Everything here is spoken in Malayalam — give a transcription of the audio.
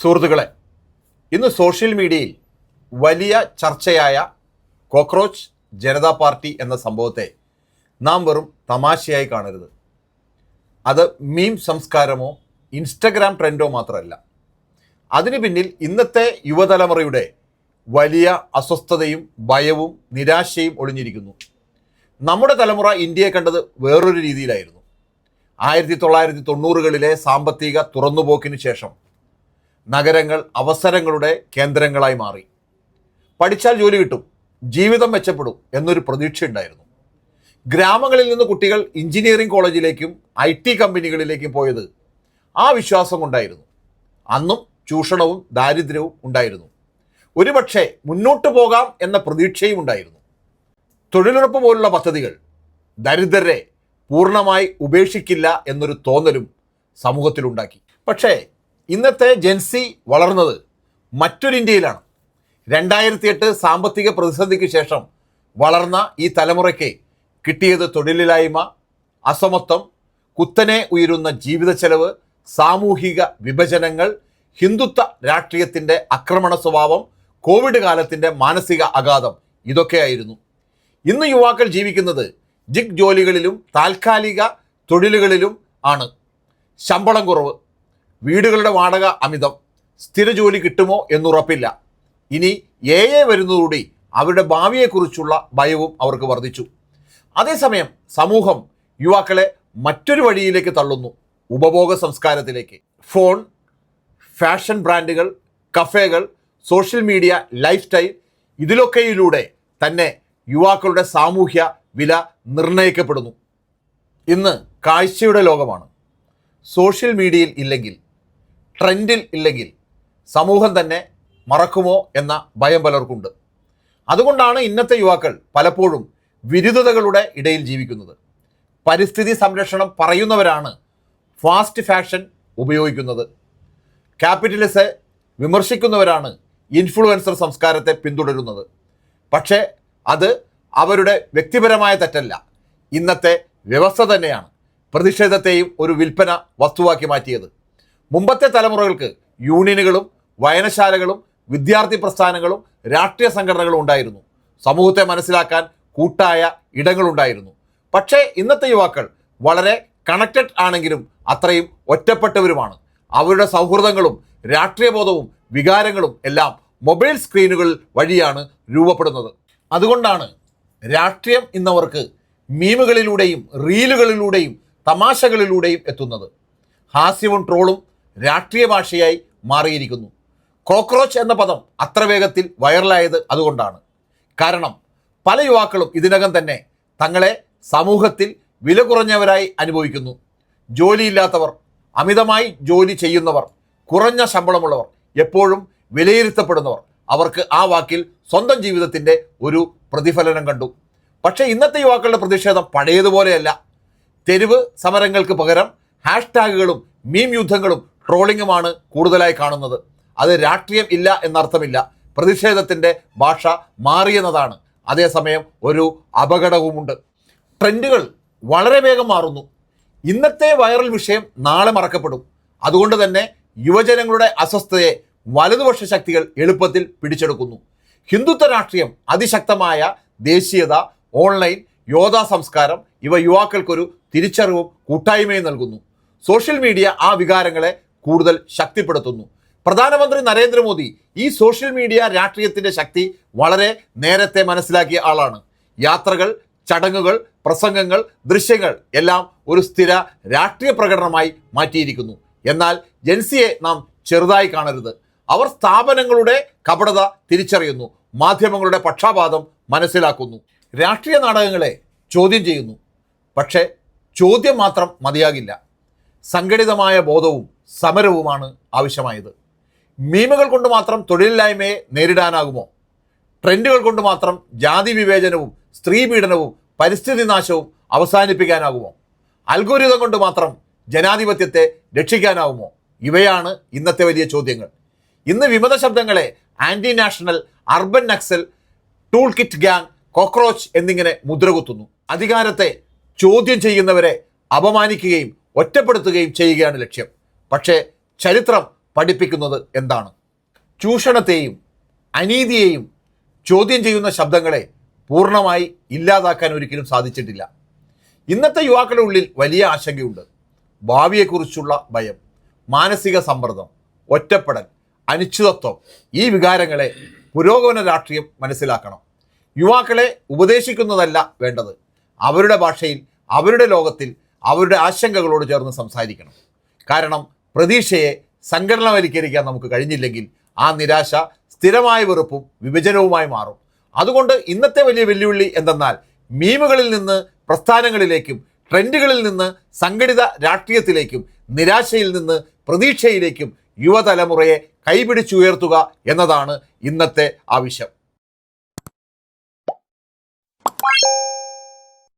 സുഹൃത്തുക്കളെ, ഇന്ന് സോഷ്യൽ മീഡിയയിൽ വലിയ ചർച്ചയായ കോക്രോച്ച് ജനതാ പാർട്ടി എന്ന സംഭവത്തെ നാം വെറും തമാശയായി കാണരുത്. അത് മീം സംസ്കാരമോ ഇൻസ്റ്റഗ്രാം ട്രെൻഡോ മാത്രമല്ല. അതിനു പിന്നിൽ ഇന്നത്തെ യുവതലമുറയുടെ വലിയ അസ്വസ്ഥതയും ഭയവും നിരാശയും ഒളിഞ്ഞിരിക്കുന്നു. നമ്മുടെ തലമുറ ഇന്ത്യയെ കണ്ടത് വേറൊരു രീതിയിലായിരുന്നു. 1990കളിലെ സാമ്പത്തിക തുറന്നുപോക്കിന് ശേഷം നഗരങ്ങൾ അവസരങ്ങളുടെ കേന്ദ്രങ്ങളായി മാറി. പഠിച്ചാൽ ജോലി കിട്ടും, ജീവിതം മെച്ചപ്പെടും എന്നൊരു പ്രതീക്ഷയുണ്ടായിരുന്നു. ഗ്രാമങ്ങളിൽ നിന്ന് കുട്ടികൾ എഞ്ചിനീയറിംഗ് കോളേജിലേക്കും IT കമ്പനികളിലേക്കും പോയത് ആ വിശ്വാസം കൊണ്ടായിരുന്നു. അന്നും ചൂഷണവും ദാരിദ്ര്യവും ഉണ്ടായിരുന്നു. ഒരുപക്ഷെ മുന്നോട്ട് പോകാം എന്ന പ്രതീക്ഷയും ഉണ്ടായിരുന്നു. തൊഴിലുറപ്പ് പോലുള്ള പദ്ധതികൾ ദരിദ്രരെ പൂർണ്ണമായി ഉപേക്ഷിക്കില്ല എന്നൊരു തോന്നലും സമൂഹത്തിലുണ്ടാക്കി. പക്ഷേ ഇന്നത്തെ ജെൻസി വളർന്നത് മറ്റൊരു ഇന്ത്യയിലാണ്. 2008 സാമ്പത്തിക പ്രതിസന്ധിക്ക് ശേഷം വളർന്ന ഈ തലമുറയ്ക്ക് കിട്ടിയത് തൊഴിലില്ലായ്മ, അസമത്വം, കുത്തനെ ഉയരുന്ന ജീവിത ചെലവ്, സാമൂഹിക വിഭജനങ്ങൾ, ഹിന്ദുത്വ രാഷ്ട്രീയത്തിൻ്റെ ആക്രമണ സ്വഭാവം, കോവിഡ് കാലത്തിൻ്റെ മാനസിക ആഘാതം ഇതൊക്കെയായിരുന്നു. ഇന്ന് യുവാക്കൾ ജീവിക്കുന്നത് ജിഗ് ജോലികളിലും താൽക്കാലിക തൊഴിലുകളിലും ആണ്. ശമ്പളം കുറവ്, വീടുകളുടെ വാടക അമിതം, സ്ഥിര ജോലി കിട്ടുമോ എന്നുറപ്പില്ല. ഇനി AI വരുന്നതോടുകൂടി അവരുടെ ഭാവിയെക്കുറിച്ചുള്ള ഭയവും അവർക്ക് വർദ്ധിച്ചു. അതേസമയം സമൂഹം യുവാക്കളെ മറ്റൊരു വഴിയിലേക്ക് തള്ളുന്നു, ഉപഭോഗ സംസ്കാരത്തിലേക്ക്. ഫോൺ, ഫാഷൻ ബ്രാൻഡുകൾ, കഫേകൾ, സോഷ്യൽ മീഡിയ, ലൈഫ് സ്റ്റൈൽ, ഇതിലൊക്കെയിലൂടെ തന്നെ യുവാക്കളുടെ സാമൂഹ്യ വില നിർണ്ണയിക്കപ്പെടുന്നു. ഇന്ന് കാഴ്ചയുടെ ലോകമാണ്. സോഷ്യൽ മീഡിയയിൽ ഇല്ലെങ്കിൽ, ട്രെൻഡിൽ ഇല്ലെങ്കിൽ സമൂഹം തന്നെ മറക്കുമോ എന്ന ഭയം പലർക്കുണ്ട്. അതുകൊണ്ടാണ് ഇന്നത്തെ യുവാക്കൾ പലപ്പോഴും വിരുദ്ധതകളുടെ ഇടയിൽ ജീവിക്കുന്നത്. പരിസ്ഥിതി സംരക്ഷണം പറയുന്നവരാണ് ഫാസ്റ്റ് ഫാഷൻ ഉപയോഗിക്കുന്നത്. ക്യാപിറ്റലിസത്തെ വിമർശിക്കുന്നവരാണ് ഇൻഫ്ലുവൻസർ സംസ്കാരത്തെ പിന്തുടരുന്നത്. പക്ഷേ അത് അവരുടെ വ്യക്തിപരമായ തെറ്റല്ല. ഇന്നത്തെ വ്യവസ്ഥ തന്നെയാണ് പ്രതിഷേധത്തെയും ഒരു വിൽപ്പന വസ്തുവാക്കി മാറ്റിയത്. മുമ്പത്തെ തലമുറകൾക്ക് യൂണിയനുകളും വായനശാലകളും വിദ്യാർത്ഥി പ്രസ്ഥാനങ്ങളും രാഷ്ട്രീയ സംഘടനകളും ഉണ്ടായിരുന്നു. സമൂഹത്തെ മനസ്സിലാക്കാൻ കൂട്ടായ ഇടങ്ങളുണ്ടായിരുന്നു. പക്ഷേ ഇന്നത്തെ യുവാക്കൾ വളരെ കണക്റ്റഡ് ആണെങ്കിലും അത്രയും ഒറ്റപ്പെട്ടവരുമാണ്. അവരുടെ സൗഹൃദങ്ങളും രാഷ്ട്രീയ ബോധവും വികാരങ്ങളും എല്ലാം മൊബൈൽ സ്ക്രീനുകൾ വഴിയാണ് രൂപപ്പെടുന്നത്. അതുകൊണ്ടാണ് രാഷ്ട്രീയം ഇന്നവർക്ക് മീമുകളിലൂടെയും റീലുകളിലൂടെയും തമാശകളിലൂടെയും എത്തുന്നത്. ഹാസ്യവും ട്രോളും രാഷ്ട്രീയ ഭാഷയായി മാറിയിരിക്കുന്നു. കോക്രോച്ച് എന്ന പദം അത്ര വേഗത്തിൽ വൈറലായത് അതുകൊണ്ടാണ്. കാരണം പല യുവാക്കളും ഇതിനകം തന്നെ തങ്ങളെ സമൂഹത്തിൽ വില കുറഞ്ഞവരായി അനുഭവിക്കുന്നു. ജോലിയില്ലാത്തവർ, അമിതമായി ജോലി ചെയ്യുന്നവർ, കുറഞ്ഞ ശമ്പളമുള്ളവർ, എപ്പോഴും വിലയിരുത്തപ്പെടുന്നവർ, അവർക്ക് ആ വാക്കിൽ സ്വന്തം ജീവിതത്തിൻ്റെ ഒരു പ്രതിഫലനം കണ്ടു. പക്ഷേ ഇന്നത്തെ യുവാക്കളുടെ പ്രതിഷേധം പഴയതുപോലെയല്ല. തെരുവ് സമരങ്ങൾക്ക് പകരം ഹാഷ്ടാഗുകളും മീം യുദ്ധങ്ങളും ട്രോളിങ്ങുമാണ് കൂടുതലായി കാണുന്നത്. അത് രാഷ്ട്രീയം ഇല്ല എന്നർത്ഥമില്ല. പ്രതിഷേധത്തിൻ്റെ ഭാഷ മാറിയെന്നതാണ്. അതേസമയം ഒരു അപകടവുമുണ്ട്. ട്രെൻഡുകൾ വളരെ വേഗം മാറുന്നു. ഇന്നത്തെ വൈറൽ വിഷയം നാളെ മറക്കപ്പെടും. അതുകൊണ്ട് തന്നെ യുവജനങ്ങളുടെ അസ്വസ്ഥതയെ വലതുപക്ഷ ശക്തികൾ എളുപ്പത്തിൽ പിടിച്ചെടുക്കുന്നു. ഹിന്ദുത്വ രാഷ്ട്രീയം, അതിശക്തമായ ദേശീയത, ഓൺലൈൻ യോദ്ധാ സംസ്കാരം ഇവ യുവാക്കൾക്കൊരു തിരിച്ചറിവും കൂട്ടായ്മയും നൽകുന്നു. സോഷ്യൽ മീഡിയ ആ വികാരങ്ങളെ കൂടുതൽ ശക്തിപ്പെടുത്തുന്നു. പ്രധാനമന്ത്രി നരേന്ദ്രമോദി ഈ സോഷ്യൽ മീഡിയ രാഷ്ട്രീയത്തിൻ്റെ ശക്തി വളരെ നേരത്തെ മനസ്സിലാക്കിയ ആളാണ്. യാത്രകൾ, ചടങ്ങുകൾ, പ്രസംഗങ്ങൾ, ദൃശ്യങ്ങൾ എല്ലാം ഒരു സ്ഥിര രാഷ്ട്രീയ പ്രകടനമായി മാറ്റിയിരിക്കുന്നു. എന്നാൽ ജെൻസിയെ നാം ചെറുതായി കാണരുത്. അവർ സ്ഥാപനങ്ങളുടെ കപടത തിരിച്ചറിയുന്നു, മാധ്യമങ്ങളുടെ പക്ഷാപാതം മനസ്സിലാക്കുന്നു, രാഷ്ട്രീയ നാടകങ്ങളെ ചോദ്യം ചെയ്യുന്നു. പക്ഷേ ചോദ്യം മാത്രം മതിയാകില്ല. സംഘടിതമായ ബോധവും സമരവുമാണ് ആവശ്യമായത്. മീമുകൾ കൊണ്ട് മാത്രം തൊഴിലില്ലായ്മയെ നേരിടാനാകുമോ? ട്രെൻഡുകൾ കൊണ്ട് മാത്രം ജാതി വിവേചനവും സ്ത്രീ പീഡനവും പരിസ്ഥിതി നാശവും അവസാനിപ്പിക്കാനാകുമോ? അൽഗോരിതം കൊണ്ട് മാത്രം ജനാധിപത്യത്തെ രക്ഷിക്കാനാവുമോ? ഇവയാണ് ഇന്നത്തെ വലിയ ചോദ്യങ്ങൾ. ഇന്ന് വിമത ശബ്ദങ്ങളെ anti national, urban Naxal, tool kit gang, cockroach എന്നിങ്ങനെ മുദ്രകുത്തുന്നു. അധികാരത്തെ ചോദ്യം ചെയ്യുന്നവരെ അപമാനിക്കുകയും ഒറ്റപ്പെടുത്തുകയും ചെയ്യുകയാണ് ലക്ഷ്യം. പക്ഷേ ചരിത്രം പഠിപ്പിക്കുന്നത് എന്താണ്? ചൂഷണത്തെയും അനീതിയെയും ചോദ്യം ചെയ്യുന്ന ശബ്ദങ്ങളെ പൂർണ്ണമായി ഇല്ലാതാക്കാൻ ഒരിക്കലും സാധിച്ചിട്ടില്ല. ഇന്നത്തെ യുവാക്കളുടെ ഉള്ളിൽ വലിയ ആശങ്കയുണ്ട്. ഭാവിയെക്കുറിച്ചുള്ള ഭയം, മാനസിക സമ്മർദ്ദം, ഒറ്റപ്പെടൽ, അനിശ്ചിതത്വം, ഈ വികാരങ്ങളെ പുരോഗമന രാഷ്ട്രീയം മനസ്സിലാക്കണം. യുവാക്കളെ ഉപദേശിക്കുന്നതല്ല വേണ്ടത്, അവരുടെ ഭാഷയിൽ, അവരുടെ ലോകത്തിൽ, അവരുടെ ആശങ്കകളോട് ചേർന്ന് സംസാരിക്കണം. കാരണം പ്രതീക്ഷയെ സംഘടനവൽക്കരിക്കാൻ നമുക്ക് കഴിഞ്ഞില്ലെങ്കിൽ ആ നിരാശ സ്ഥിരമായ വെറുപ്പും വിഭജനവുമായി മാറും. അതുകൊണ്ട് ഇന്നത്തെ വലിയ വെല്ലുവിളി എന്തെന്നാൽ മീമുകളിൽ നിന്ന് പ്രസ്ഥാനങ്ങളിലേക്കും ട്രെൻഡുകളിൽ നിന്ന് സംഘടിത രാഷ്ട്രീയത്തിലേക്കും നിരാശയിൽ നിന്ന് പ്രതീക്ഷയിലേക്കും യുവതലമുറയെ കൈപിടിച്ചുയർത്തുക എന്നതാണ് ഇന്നത്തെ ആവശ്യം.